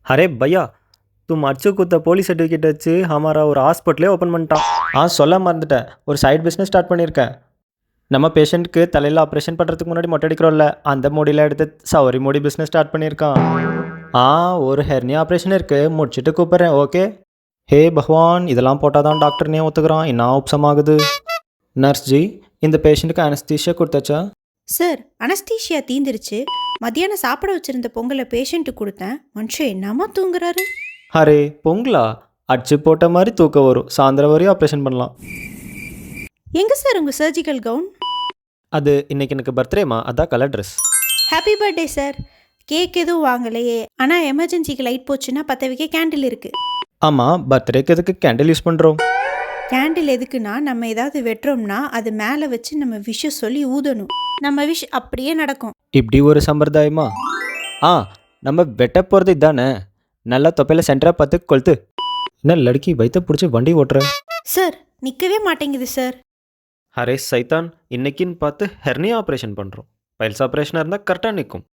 अरे भैया तुम मर्चू कुत्ता போலீஸ் சர்டிஃபிகேட் வச்சு हमारा ஒரு ஹாஸ்பிட்டலே ஓப்பன் பண்ணிட்டான் சொல்ல மறந்துட்டேன் ஒரு சைடு பிஸ்னஸ் ஸ்டார்ட் பண்ணியிருக்கேன் நம்ம பேஷண்ட்டுக்கு தலையில் ஆப்ரேஷன் பண்ணுறதுக்கு முன்னாடி மொட்டை அடிக்கிறோம்ல அந்த முடியில் எடுத்து சௌரி முடி பிஸ்னஸ் ஸ்டார்ட் பண்ணியிருக்கான் ஒரு ஹெர்னியா ஆப்ரேஷன் இருக்குது முடிச்சுட்டு கூப்பிட்றேன் ஓகே ஹே பகவான் இதெல்லாம் போட்டால் தான் டாக்டர்னே ஒத்துக்கிறான் என்ன உப்சமாகுது நர்ஸ் ஜி இந்த பேஷண்ட்டுக்கு அனஸ்தீஷியா கொடுத்தாச்சா சார் அனஸ்தீஷியா தீந்துருச்சு. மத்தியானம் சாப்பிட வச்சிருந்த பொங்கலை பேஷண்ட்டுக்கு கொடுத்தேன். மனுஷன் என்னமா தூங்குறாரு. அரே பொங்கலா அடிச்சு போட்ட மாதிரி தூக்கம் வரும் சாயந்தரம் வரையும் ஆப்ரேஷன் பண்ணலாம். எங்க சார் உங்க சர்ஜிக்கல் கவுன்? அது இன்னைக்கு எனக்கு பர்த்டேமா அதான் colour dress. Happy birthday sir. Cake எதுவும் வாங்கலையே, ஆனால் எமர்ஜென்சிக்கு லைட் போச்சுன்னா பற்ற வைக்க கேண்டில் இருக்கு. ஆமாம் பர்த்டேக்கு எதுக்கு கேண்டில் யூஸ் பண்ணுறோம்? கேண்டில் எதுக்குன்னா நம்ம ஏதாவது வெட்டுறோம்னா அது மேலே வச்சு நம்ம விஷ சொல்லி ஊதணும். நம்ம விஷ் அப்படியே நடக்கும். இப்படி ஒரு சம்பிரதாயமா? நம்ம வெட்ட போகிறது இதானே. நல்லா தொப்பையில் சென்டராக பார்த்து கொளுத்து. என்ன லடுக்கி வயிற்ற பிடிச்சி வண்டி ஓட்டுற? சார் நிற்கவே மாட்டேங்குது சார். அரே சைத்தான் இன்னைக்குன்னு பார்த்து ஹெர்னியா ஆப்ரேஷன் பண்ணுறோம். பைல்ஸ் ஆப்ரேஷனாக இருந்தால் கரெக்டாக நிற்கும்.